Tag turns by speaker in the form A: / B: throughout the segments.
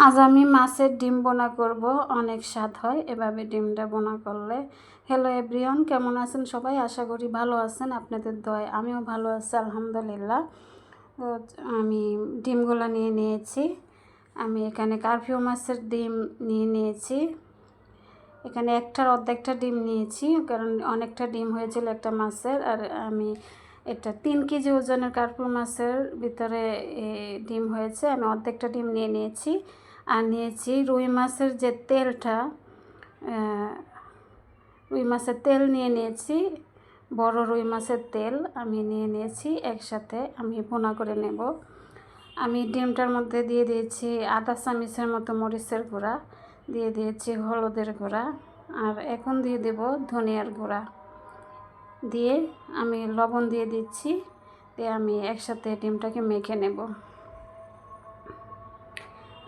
A: আজ আমি মাছের ডিম বোনা করব, অনেক স্বাদ হয় এভাবে ডিমটা বোনা করলে। হ্যালো এভরিওয়ান, কেমন আছেন সবাই? আশা করি ভালো আছেন। আপনাদের দয়ায় আমিও ভালো আছি আলহামদুলিল্লাহ। তো আমি ডিমগুলো নিয়ে নিয়েছি। আমি এখানে কারফিউ মাছের ডিম নিয়েছি। এখানে একটার অর্ধেকটা ডিম নিয়েছি, কারণ অনেকটা ডিম হয়েছিল একটা মাছের। আর আমি এটা 3 কেজি ওজনের কারফিউ মাছের ভিতরে ডিম হয়েছে। আমি অর্ধেকটা ডিম নিয়ে নিয়েছি। আর নিয়েছি রুই মাছের যে তেলটা, রুই মাছের তেল নিয়ে নিয়েছি। বড় রুই মাছের তেল আমি নিয়ে নিয়েছি। একসাথে আমি ভুনা করে নেব। আমি ডিমটার মধ্যে দিয়ে দিয়েছি আধা চামচের মতো মরিচের গুঁড়া, দিয়ে দিয়েছি হলুদের গুঁড়া, আর এখন দিয়ে দেব ধনিয়ার গুঁড়া, দিয়ে আমি লবণ দিয়ে দিচ্ছি। দিয়ে আমি একসাথে ডিমটাকে মেখে নেব।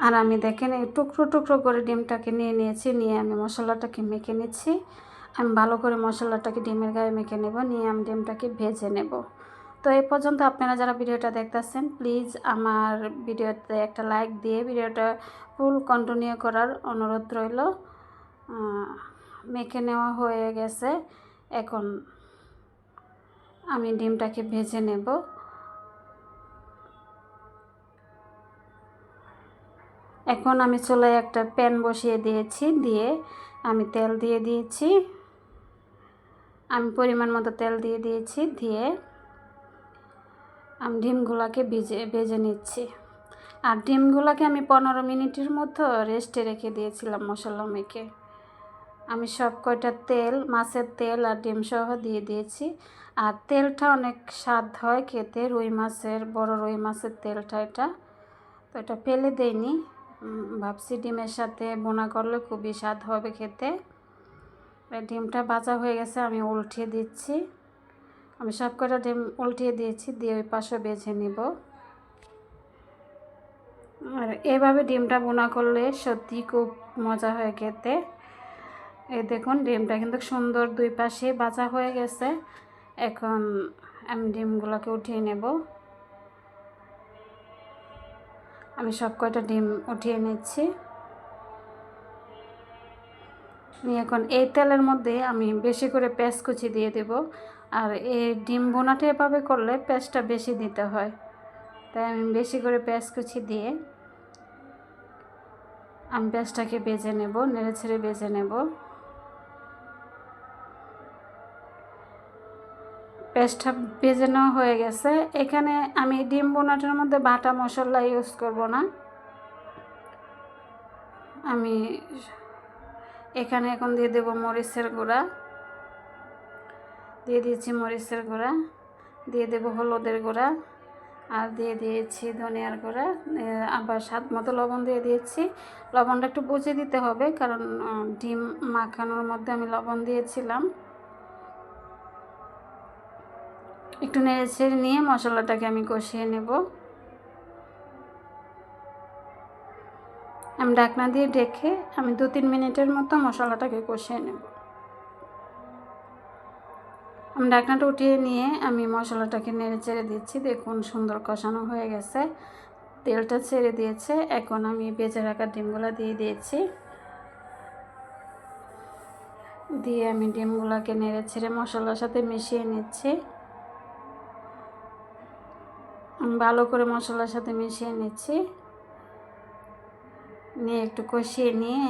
A: আর আমি দেখেন এই টুকরো টুকরো করে ডিমটাকে নিয়েছি। নিয়ে আমি মশলাটাকে মেখে নিচ্ছি। আমি ভালো করে মশলাটাকে ডিমের গায়ে মেখে নেব, নিয়ে আমি ডিমটাকে ভেজে নেব। তো এই পর্যন্ত আপনারা যারা ভিডিওটা দেখতেছেন, প্লিজ আমার ভিডিওতে একটা লাইক দিয়ে ভিডিওটা ফুল কন্টিনিউ করার অনুরোধ রইল। মেখে নেওয়া হয়ে গেছে, এখন আমি ডিমটাকে ভেজে নেব। এখন আমি চুলায় একটা প্যান বসিয়ে দিয়েছি, দিয়ে আমি তেল দিয়ে দিয়েছি। আমি পরিমাণ মতো তেল দিয়ে দিয়েছি, দিয়ে আমি ডিমগুলোকে ভেজে নিচ্ছি। আর ডিমগুলোকে আমি 15 মিনিটের মতো রেস্টে রেখে দিয়েছিলাম মশলা মেখে। আমি সব কয়টা তেল, মাছের তেল আর ডিম সহ দিয়ে দিয়েছি। আর তেলটা অনেক স্বাদ হয় খেতে, রুই মাছের, বড় রুই মাছের তেলটা এটা। তো এটা ফেলে দেইনি, ভাবছি ডিমের সাথে বোনা করলে খুবই স্বাদ হবে খেতে। ডিমটা ভাজা হয়ে গেছে, আমি উল্টিয়ে দিচ্ছি। আমি সব কটা ডিম উল্টিয়ে দিয়েছি, দিয়ে ওই পাশে ভেজে নিব। আর এভাবে ডিমটা বোনা করলে সত্যি খুব মজা হয় খেতে। এই দেখুন ডিমটা কিন্তু সুন্দর দুই পাশে ভাজা হয়ে গেছে। এখন আমি ডিমগুলোকে উঠিয়ে নেব। আমি সব কয়টা ডিম উঠিয়ে নিচ্ছি। এখন এই তেলের মধ্যে আমি বেশি করে পেঁয়াজ কুচি দিয়ে দেব। আর এই ডিম বোনাটা এভাবে করলে পেঁয়াজটা বেশি দিতে হয়, তাই আমি বেশি করে পেঁয়াজ কুচি দিয়ে আমি পেঁয়াজটাকে ভেজে নেব, নেড়ে ছেড়ে ভেজে নেব। পেঁয়াজটা ভেজে নেওয়া হয়ে গেছে। এখানে আমি ডিম বোনাটার মধ্যে বাটা মশলা ইউজ করব না। আমি এখানে এখন দিয়ে দেব মরিচের গুঁড়া, দিয়ে দিয়েছি মরিচের গুঁড়া, দিয়ে দেব হলুদের গুঁড়া, আর দিয়ে দিয়েছি ধনিয়ার গুঁড়া। আবার স্বাদ মতো লবণ দিয়ে দিয়েছি। লবণটা একটু বুঝে দিতে হবে, কারণ ডিম মাখানোর মধ্যে আমি লবণ দিয়েছিলাম। একটু নেড়ে ছেড়ে নিয়ে মশলাটাকে আমি কষিয়ে নেব। আমি ঢাকনা দিয়ে ঢেকে আমি 2-3 মিনিটের মতো মশলাটাকে কষিয়ে নেব। আমি ঢাকনাটা উঠিয়ে নিয়ে আমি মশলাটাকে নেড়ে চেড়ে দিচ্ছি। দেখুন সুন্দর কষানো হয়ে গেছে, তেলটা ছেড়ে দিয়েছে। এখন আমি ভেজে রাখা ডিমগুলো দিয়ে দিয়েছি। দিয়ে আমি ডিমগুলোকে নেড়ে ছেড়ে মশলার সাথে মিশিয়ে নিচ্ছি। আমি ভালো করে মশলার সাথে মিশিয়ে নিচ্ছি, নিয়ে একটু কষিয়ে নিয়ে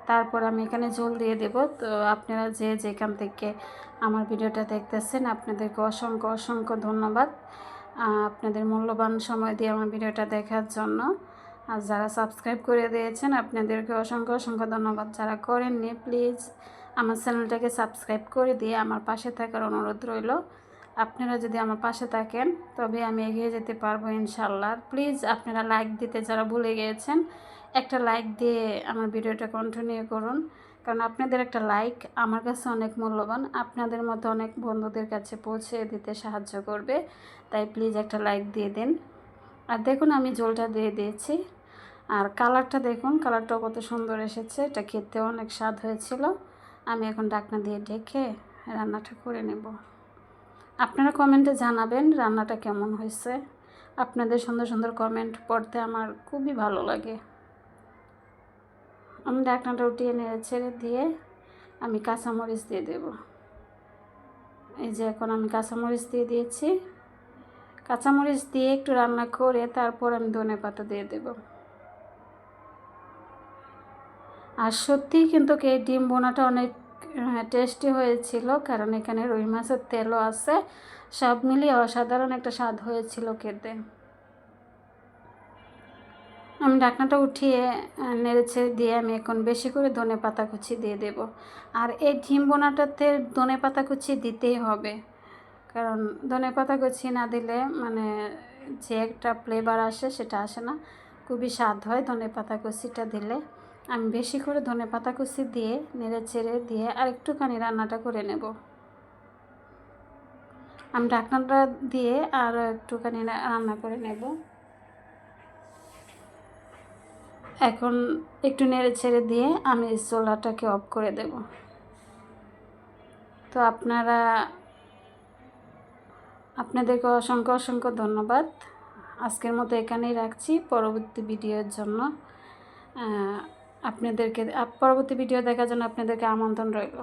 A: তারপর আমি এখানে ঝোল দিয়ে দেব। তো আপনারা যে যেখান থেকে আমার ভিডিওটা দেখতেছেন, আপনাদেরকে অসংখ্য অসংখ্য ধন্যবাদ আপনাদের মূল্যবান সময় দিয়ে আমার ভিডিওটা দেখার জন্য। আর যারা সাবস্ক্রাইব করে দিয়েছেন আপনাদেরকে অসংখ্য অসংখ্য ধন্যবাদ। যারা করেননি প্লিজ আমার চ্যানেলটাকে সাবস্ক্রাইব করে দিয়ে আমার পাশে থাকার অনুরোধ রইল। আপনারা যদি আমার পাশে থাকেন তবে আমি এগিয়ে যেতে পারবো ইনশাল্লাহ। প্লিজ আপনারা লাইক দিতে যারা ভুলে গিয়েছেন, একটা লাইক দিয়ে আমার ভিডিওটা কন্টিনিউ করুন, কারণ আপনাদের একটা লাইক আমার কাছে অনেক মূল্যবান, আপনাদের মতো অনেক বন্ধুদের কাছে পৌঁছে দিতে সাহায্য করবে। তাই প্লিজ একটা লাইক দিয়ে দিন। আর দেখুন আমি ঝোলটা দিয়ে দিয়েছি, আর কালারটা দেখুন, কালারটাও কত সুন্দর এসেছে। এটা খেতে অনেক স্বাদ হয়েছিল। আমি এখন ঢাকনা দিয়ে ঢেকে রান্নাটা করে নেব। আপনারা কমেন্টে জানাবেন রান্নাটা কেমন হয়েছে। আপনাদের সুন্দর সুন্দর কমেন্ট পড়তে আমার খুবই ভালো লাগে। আমি ঢাকনাটা উঠিয়ে নেড়ে ছেড়ে দিয়ে আমি কাঁচামরিচ দিয়ে দেব। এই যে এখন আমি কাঁচামরিচ দিয়ে দিয়েছি। কাঁচামরিচ দিয়ে একটু রান্না করে তারপর আমি ধনেপাতা দিয়ে দেব। আর সত্যিই কিন্তু এই ডিম বোনাটা অনেক টেস্টি হয়েছিল, কারণ এখানে রুই মাছের তেলও আছে। সব মিলিয়ে অসাধারণ একটা স্বাদ হয়েছিল খেতে। আমি ঢাকনাটা উঠিয়ে নেড়েছেড়ে দিয়ে আমি এখন বেশি করে ধনেপাতা কুচি দিয়ে দেব। আর এই ডিম বোনাটাতে ধনেপাতা কুচি দিতেই হবে, কারণ ধনেপাতা কুচি না দিলে মানে যে একটা ফ্লেভার আসে সেটা আসে না, খুবই স্বাদ হয় ধনেপাতা কুচিটা দিলে। আমি বেশি করে ধনেপাতা কুচি দিয়ে নেড়েচেড়ে দিয়ে আর একটুখানি রান্নাটা করে নেব। আমি ঢাকনাটা দিয়ে আরও একটুখানি রান্না করে নেব। এখন একটু নেড়ে ছেড়ে দিয়ে আমি চুলাটাকে অফ করে দেব। তো আপনাদেরকে অসংখ্য অসংখ্য ধন্যবাদ। আজকের মতো এখানেই রাখছি। পরবর্তী ভিডিওর জন্য পরবর্তী ভিডিও দেখার জন্য আপনাদেরকে আমন্ত্রণ রইল।